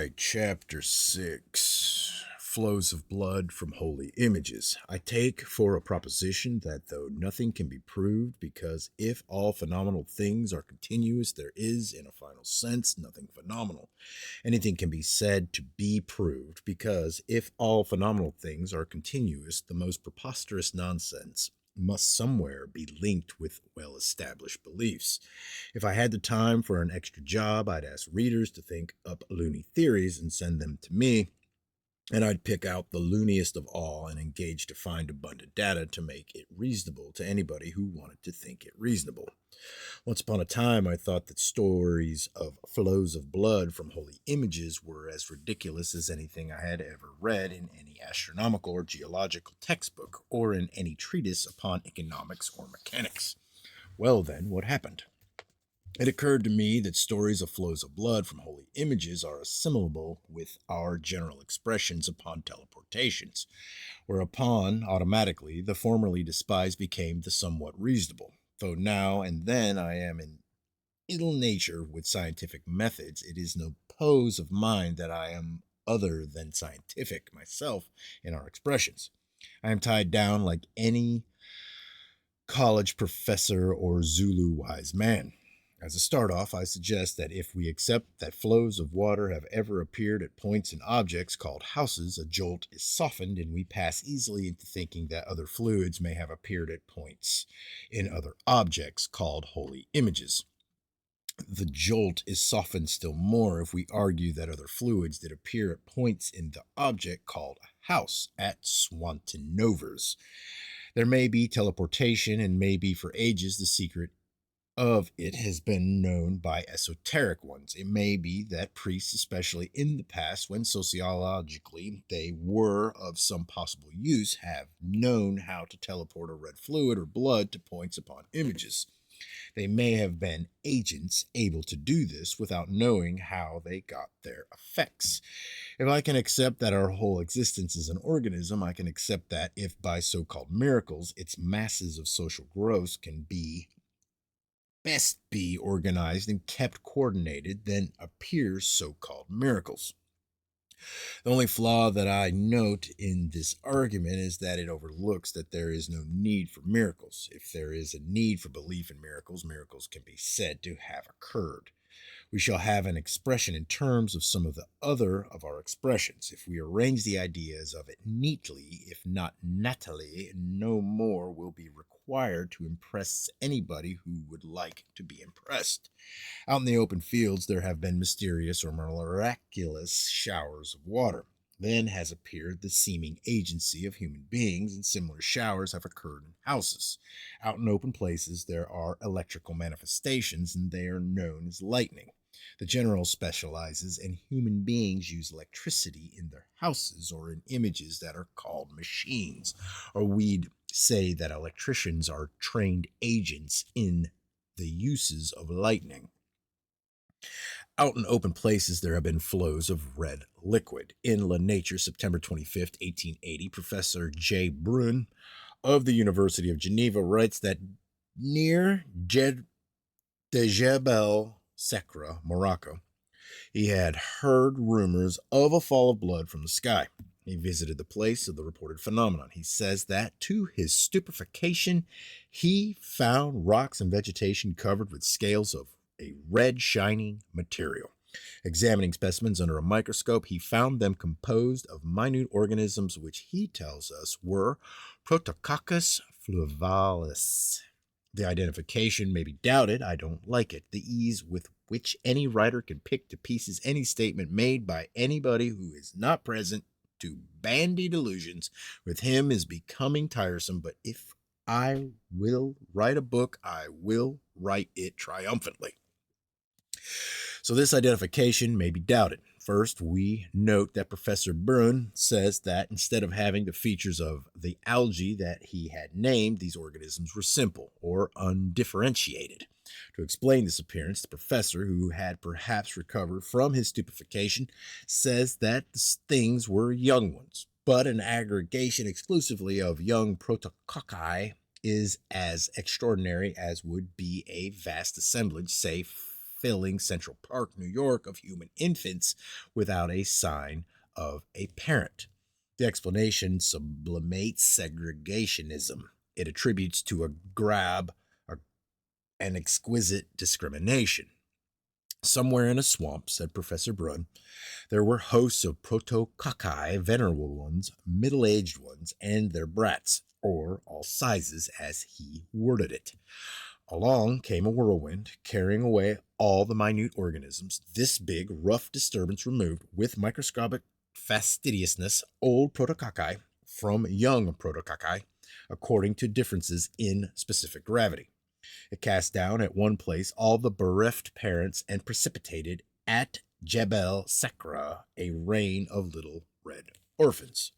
right, chapter 6 Flows of Blood from Holy Images. I take for a proposition that though nothing can be proved, because if all phenomenal things are continuous, there is, in a final sense, nothing phenomenal. Anything can be said to be proved, because if all phenomenal things are continuous, the most preposterous nonsense must somewhere be linked with well established beliefs. If I had the time for an extra job, I'd ask readers to think up loony theories and send them to me, and I'd pick out the looniest of all and engage to find abundant data to make it reasonable to anybody who wanted to think it reasonable. Once upon a time, I thought that stories of flows of blood from holy images were as ridiculous as anything I had ever read in any astronomical or geological textbook or in any treatise upon economics or mechanics. Well, then, what happened? It occurred to me that stories of flows of blood from holy images are assimilable with our general expressions upon teleportations, whereupon, automatically, the formerly despised became the somewhat reasonable. Though now and then I am in ill nature with scientific methods, it is no pose of mine that I am other than scientific myself in our expressions. I am tied down like any college professor or Zulu wise man. As a start off, I suggest that if we accept that flows of water have ever appeared at points in objects called houses, a jolt is softened and we pass easily into thinking that other fluids may have appeared at points in other objects called holy images. The jolt is softened still more if we argue that other fluids did appear at points in the object called a house at Swantinovers. There may be teleportation, and maybe for ages the secret of it has been known by esoteric ones. It may be that priests, especially in the past, when sociologically they were of some possible use, have known how to teleport a red fluid or blood to points upon images. They may have been agents able to do this without knowing how they got their effects. If I can accept that our whole existence is an organism, I can accept that if by so-called miracles its masses of social growth can best be organized and kept coordinated, then appear so-called miracles. The only flaw that I note in this argument is that it overlooks that there is no need for miracles. If there is a need for belief in miracles, miracles can be said to have occurred. We shall have an expression in terms of some of the other of our expressions. If we arrange the ideas of it neatly, if not nattily, no more will be required to impress anybody who would like to be impressed. Out in the open fields, there have been mysterious or miraculous showers of water. Then has appeared the seeming agency of human beings, and similar showers have occurred in houses. Out in open places, there are electrical manifestations, and they are known as lightning. The general specializes, and human beings use electricity in their houses or in images that are called machines. Or we'd say that electricians are trained agents in the uses of lightning. Out in open places, there have been flows of red liquid. In La Nature, September 25th, 1880, Professor J. Brun of the University of Geneva writes that near Djebel Sekra, Morocco, he had heard rumors of a fall of blood from the sky. He visited the place of the reported phenomenon. He says that, to his stupefaction, he found rocks and vegetation covered with scales of a red shining material. Examining specimens under a microscope, he found them composed of minute organisms which he tells us were Protococcus fluvialis. The identification may be doubted. I don't like it. The ease with which any writer can pick to pieces any statement made by anybody who is not present to bandy delusions with him is becoming tiresome, but if I will write a book, I will write it triumphantly. So this identification may be doubted. First, we note that Professor Brun says that instead of having the features of the algae that he had named, these organisms were simple or undifferentiated. To explain this appearance, the professor, who had perhaps recovered from his stupefaction, says that the things were young ones, but an aggregation exclusively of young protococci is as extraordinary as would be a vast assemblage, say, filling Central Park, New York, of human infants without a sign of a parent. The explanation sublimates segregationism. It attributes to a grab an exquisite discrimination. Somewhere in a swamp, said Professor Brun, there were hosts of protococci, venerable ones, middle-aged ones, and their brats, or all sizes, as he worded it. Along came a whirlwind, carrying away all the minute organisms. This big, rough disturbance removed, with microscopic fastidiousness, old protococci from young protococci, according to differences in specific gravity. It cast down at one place all the bereft parents and precipitated at Jebel Sakra a rain of little red orphans.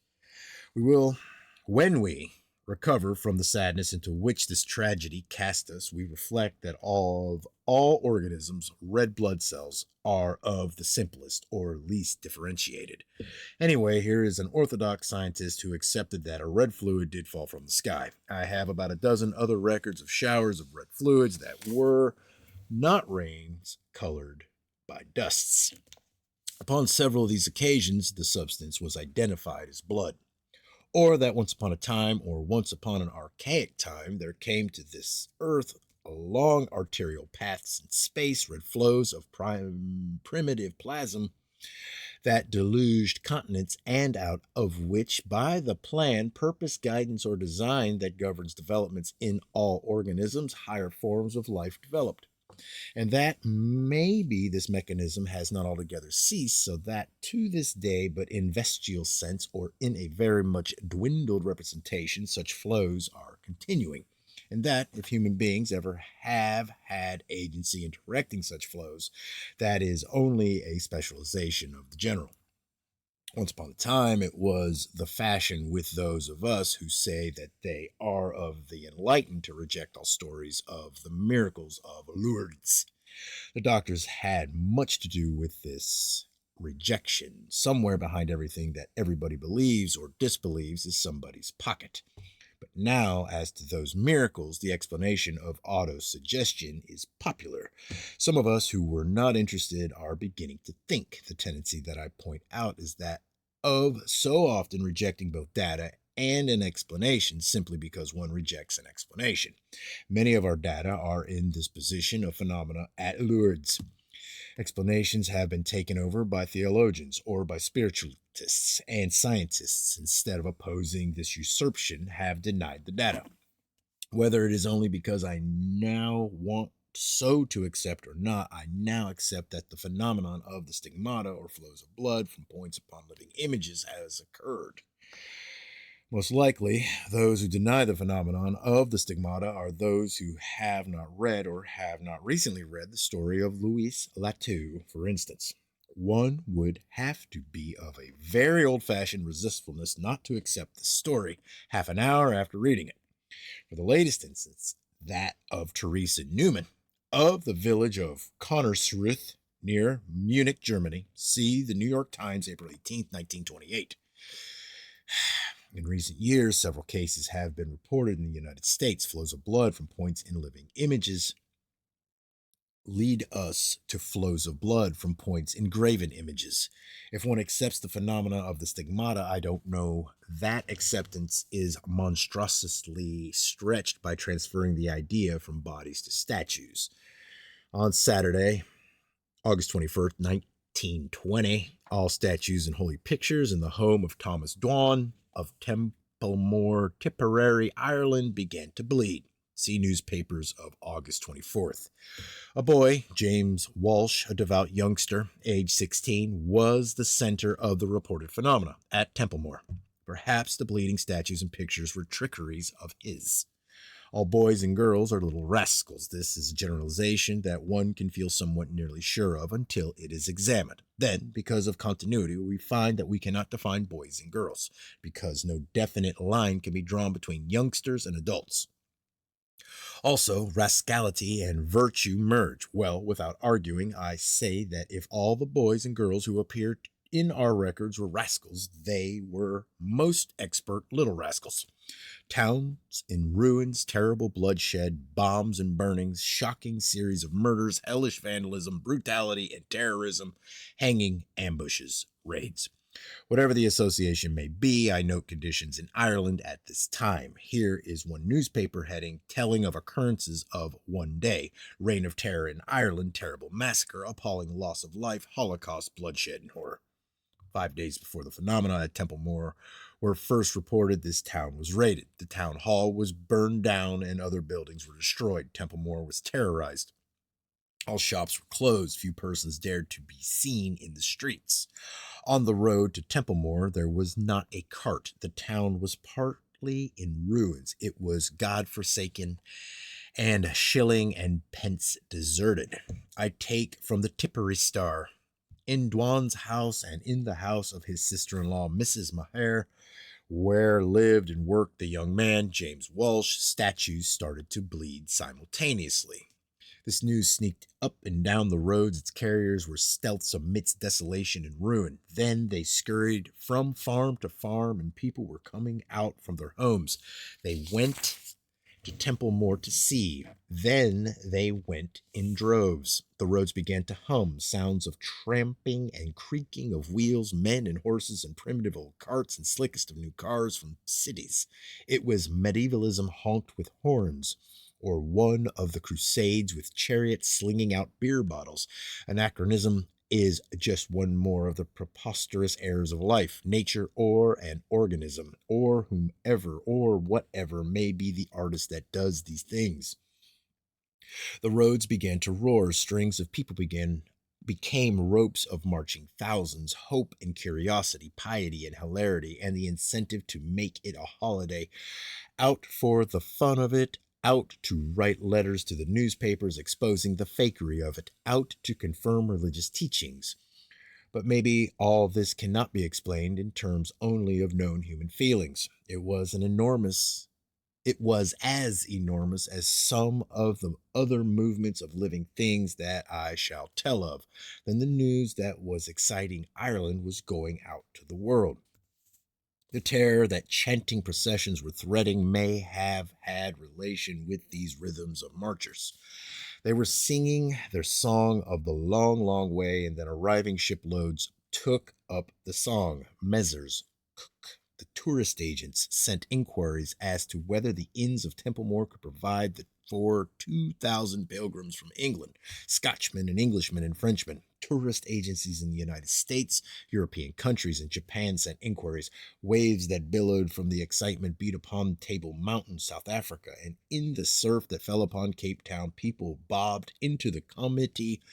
When we recover from the sadness into which this tragedy cast us, we reflect that all organisms, red blood cells, are of the simplest or least differentiated. Anyway, here is an orthodox scientist who accepted that a red fluid did fall from the sky. I have about a dozen other records of showers of red fluids that were not rains colored by dusts. Upon several of these occasions, the substance was identified as blood. Or that once upon a time, or once upon an archaic time, there came to this earth along arterial paths in space red flows of primitive plasm that deluged continents, and out of which, by the plan, purpose, guidance, or design that governs developments in all organisms, higher forms of life developed. And that maybe this mechanism has not altogether ceased, so that to this day, but in vestigial sense or in a very much dwindled representation, such flows are continuing. And that if human beings ever have had agency in directing such flows, that is only a specialization of the general. Once upon a time, it was the fashion with those of us who say that they are of the enlightened to reject all stories of the miracles of Lourdes. The doctors had much to do with this rejection. Somewhere behind everything that everybody believes or disbelieves is somebody's pocket. But now, as to those miracles, the explanation of autosuggestion is popular. Some of us who were not interested are beginning to think. The tendency that I point out is that of so often rejecting both data and an explanation simply because one rejects an explanation. Many of our data are in this position of phenomena at Lourdes. Explanations have been taken over by theologians or by spiritualists, and scientists, instead of opposing this usurpation, have denied the data. Whether it is only because I now want so to accept or not, I now accept that the phenomenon of the stigmata or flows of blood from points upon living images has occurred. Most likely, those who deny the phenomenon of the stigmata are those who have not read or have not recently read the story of Louis Latour, for instance. One would have to be of a very old-fashioned resistfulness not to accept the story half an hour after reading it. For the latest instance, that of Teresa Newman, of the village of Connersreuth, near Munich, Germany. See the New York Times, April 18, 1928. In recent years, several cases have been reported in the United States. Flows of blood from points in living images lead us to flows of blood from points in graven images. If one accepts the phenomena of the stigmata, I don't know, that acceptance is monstrously stretched by transferring the idea from bodies to statues. On Saturday, August 21st, 1920, all statues and holy pictures in the home of Thomas Dwan of Templemore, Tipperary, Ireland, began to bleed. See newspapers of August 24th. A boy, James Walsh, a devout youngster, age 16, was the center of the reported phenomena at Templemore. Perhaps the bleeding statues and pictures were trickeries of his. All boys and girls are little rascals. This is a generalization that one can feel somewhat nearly sure of until it is examined. Then, because of continuity, we find that we cannot define boys and girls, because no definite line can be drawn between youngsters and adults. Also, rascality and virtue merge. Well, without arguing, I say that if all the boys and girls who appear in our records were rascals. They were most expert little rascals. Towns in ruins, terrible bloodshed, bombs and burnings, shocking series of murders, hellish vandalism, brutality, and terrorism, hanging, ambushes, raids. Whatever the association may be, I note conditions in Ireland at this time. Here is one newspaper heading telling of occurrences of one day: reign of terror in Ireland, terrible massacre, appalling loss of life, Holocaust, bloodshed, and horror. 5 days before the phenomena at Templemore were first reported, this town was raided. The town hall was burned down and other buildings were destroyed. Templemore was terrorized. All shops were closed. Few persons dared to be seen in the streets. On the road to Templemore, there was not a cart. The town was partly in ruins. It was God-forsaken and shilling and pence deserted. I take from the Tipperary Star: in Dwan's house and in the house of his sister-in-law, Mrs. Maher, where lived and worked the young man, James Walsh, statues started to bleed simultaneously. This news sneaked up and down the roads. Its carriers were stealths amidst desolation and ruin. Then they scurried from farm to farm, and people were coming out from their homes. They went to Templemore to see. Then they went in droves. The roads began to hum, sounds of tramping and creaking of wheels, men and horses and primitive old carts and slickest of new cars from cities. It was medievalism honked with horns, or one of the crusades with chariots slinging out beer bottles. Anachronism is just one more of the preposterous errors of life, nature, or an organism, or whomever or whatever may be the artist that does these things. The roads began to roar. Strings of people became ropes of marching thousands. Hope and curiosity, piety and hilarity, and the incentive to make it a holiday. Out for the fun of it, out to write letters to the newspapers exposing the fakery of it, out to confirm religious teachings. But maybe all this cannot be explained in terms only of known human feelings. It was as enormous as some of the other movements of living things that I shall tell of. Then the news that was exciting Ireland was going out to the world. The terror that chanting processions were threading may have had relation with these rhythms of marchers. They were singing their song of the long, long way, and then arriving shiploads took up the song. Messrs. Cook, the tourist agents, sent inquiries as to whether the inns of Templemore could provide for 2,000 pilgrims from England, Scotchmen and Englishmen and Frenchmen. Tourist agencies in the United States, European countries, and Japan sent inquiries. Waves that billowed from the excitement beat upon Table Mountain, South Africa, and in the surf that fell upon Cape Town, people bobbed into the committee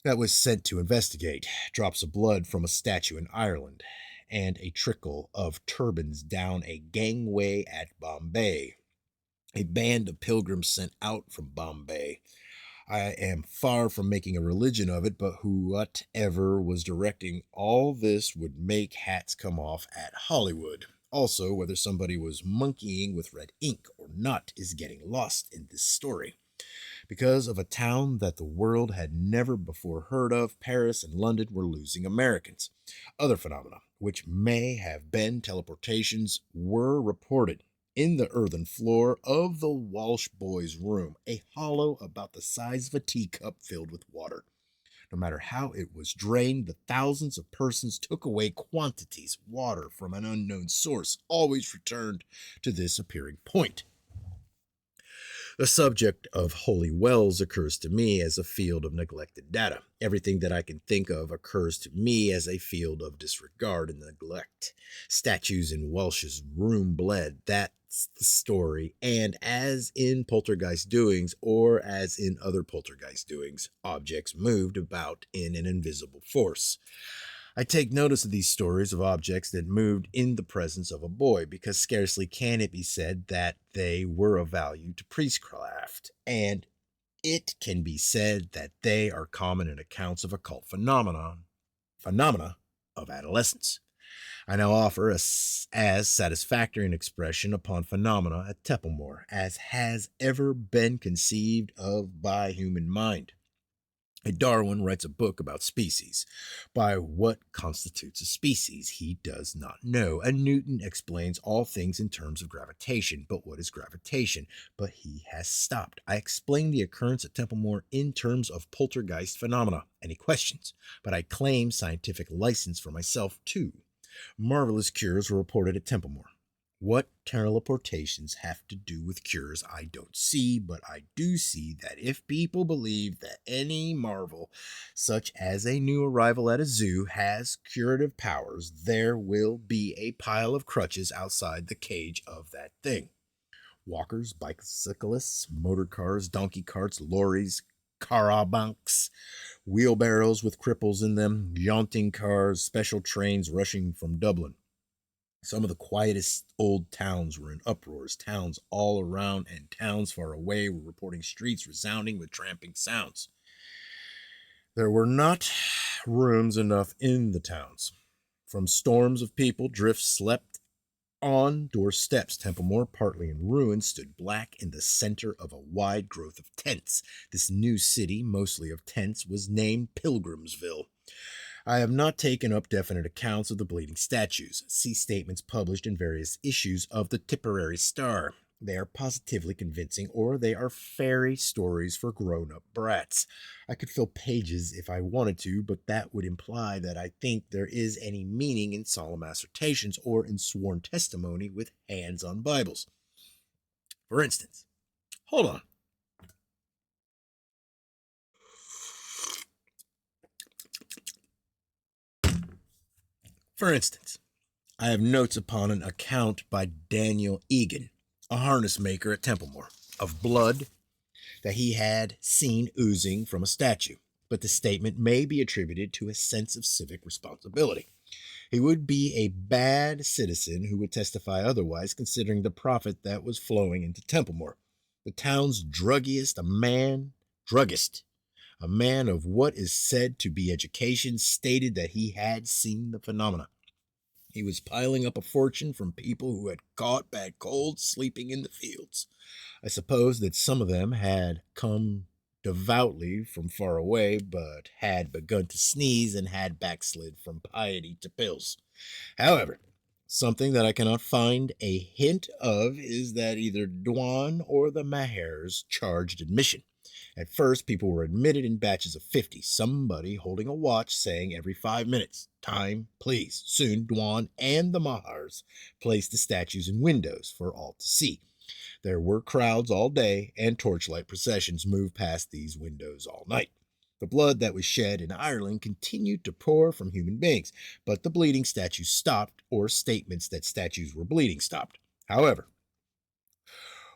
that was sent to investigate. Drops of blood from a statue in Ireland, and a trickle of turbans down a gangway at Bombay. A band of pilgrims sent out from Bombay. I am far from making a religion of it, but whatever was directing all this would make hats come off at Hollywood. Also, whether somebody was monkeying with red ink or not is getting lost in this story. Because of a town that the world had never before heard of, Paris and London were losing Americans. Other phenomena, which may have been teleportations, were reported. In the earthen floor of the Walsh boys' room, a hollow about the size of a teacup filled with water. No matter how it was drained, the thousands of persons took away quantities of water from an unknown source, always returned to this appearing point. The subject of holy wells occurs to me as a field of neglected data. Everything that I can think of occurs to me as a field of disregard and neglect. Statues in Welsh's room bled. That's the story. And as in poltergeist doings, or as in other poltergeist doings, objects moved about in an invisible force. I take notice of these stories of objects that moved in the presence of a boy, because scarcely can it be said that they were of value to priestcraft, and it can be said that they are common in accounts of occult phenomena of adolescence. I now offer as satisfactory an expression upon phenomena at Templemore as has ever been conceived of by human mind. Darwin writes a book about species. By what constitutes a species, he does not know. And Newton explains all things in terms of gravitation. But what is gravitation? But he has stopped. I explain the occurrence at Templemore in terms of poltergeist phenomena. Any questions? But I claim scientific license for myself, too. Marvelous cures were reported at Templemore. What teleportations have to do with cures, I don't see, but I do see that if people believe that any marvel, such as a new arrival at a zoo, has curative powers, there will be a pile of crutches outside the cage of that thing. Walkers, bicyclists, motor cars, donkey carts, lorries, carabancs, wheelbarrows with cripples in them, jaunting cars, special trains rushing from Dublin. Some of the quietest old towns were in uproars. Towns all around and towns far away were reporting streets resounding with tramping sounds. There were not rooms enough in the towns. From storms of people, drifts slept on doorsteps. Templemore, partly in ruins, stood black in the center of a wide growth of tents. This new city, mostly of tents, was named Pilgrimsville. I have not taken up definite accounts of the bleeding statues. See statements published in various issues of the Tipperary Star. They are positively convincing, or they are fairy stories for grown-up brats. I could fill pages if I wanted to, but that would imply that I think there is any meaning in solemn assertions or in sworn testimony with hands on Bibles. For instance, hold on. For instance, I have notes upon an account by Daniel Egan, a harness maker at Templemore, of blood that he had seen oozing from a statue, but the statement may be attributed to a sense of civic responsibility. He would be a bad citizen who would testify otherwise, considering the profit that was flowing into Templemore. The town's druggist, a man of what is said to be education, stated that he had seen the phenomena. He was piling up a fortune from people who had caught bad colds sleeping in the fields. I suppose that some of them had come devoutly from far away, but had begun to sneeze and had backslid from piety to pills. However, something that I cannot find a hint of is that either Dwan or the Mahers charged admission. At first, people were admitted in batches of 50, somebody holding a watch saying every 5 minutes, "Time, please." Soon, Dwan and the Mahars placed the statues in windows for all to see. There were crowds all day, and torchlight processions moved past these windows all night. The blood that was shed in Ireland continued to pour from human beings, but the bleeding statues stopped, or statements that statues were bleeding stopped. However,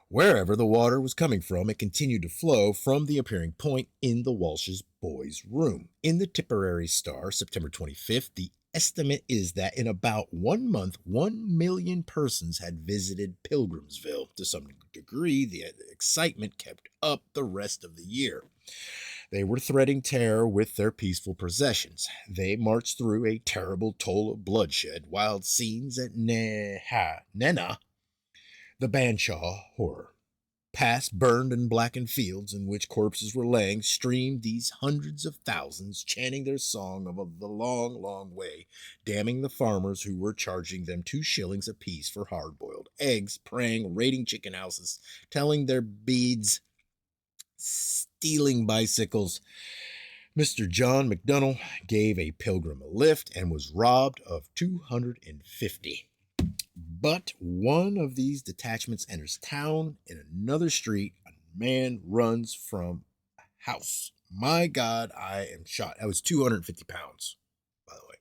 wherever the water was coming from, it continued to flow from the appearing point in the Walsh's boys' room. In the Tipperary Star, September 25th, the estimate is that in about 1 month, 1 million persons had visited Pilgrimsville. To some degree, the excitement kept up the rest of the year. They were threading terror with their peaceful processions. They marched through a terrible toll of bloodshed, wild scenes at Nenagh, the Banshaw horror. Past burned and blackened fields in which corpses were laying, streamed these hundreds of thousands, chanting their song of the long, long way, damning the farmers who were charging them 2 shillings apiece for hard-boiled eggs, praying, raiding chicken houses, telling their beads, stealing bicycles. Mr. John McDonnell gave a pilgrim a lift and was robbed of 250. But one of these detachments enters town. In another street, a man runs from a house. My God, I am shot. That was 250 pounds, by the way.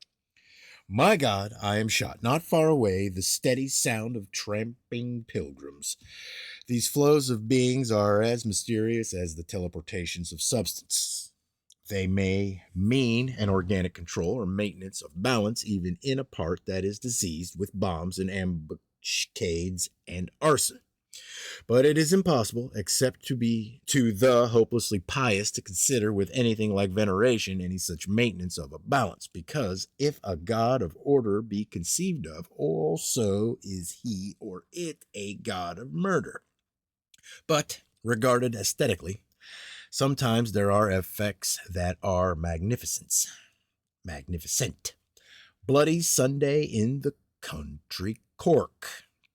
My God, I am shot. Not far away, the steady sound of tramping pilgrims. These flows of beings are as mysterious as the teleportations of substance. They may mean an organic control or maintenance of balance, even in a part that is diseased with bombs and ambuscades and arson. But it is impossible, except to the hopelessly pious, to consider with anything like veneration any such maintenance of a balance, because if a God of order be conceived of, also is he or it a God of murder. But, regarded aesthetically, Sometimes there are effects that are magnificent. Bloody Sunday in the country Cork.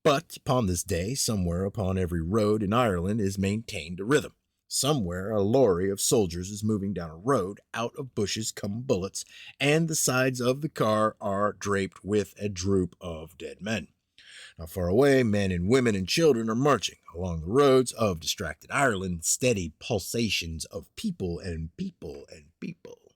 But upon this day, somewhere upon every road in Ireland is maintained a rhythm. Somewhere a lorry of soldiers is moving down a road, out of bushes come bullets, and the sides of the car are draped with a droop of dead men. Not far away, men and women and children are marching along the roads of distracted Ireland, steady pulsations of people and people and people.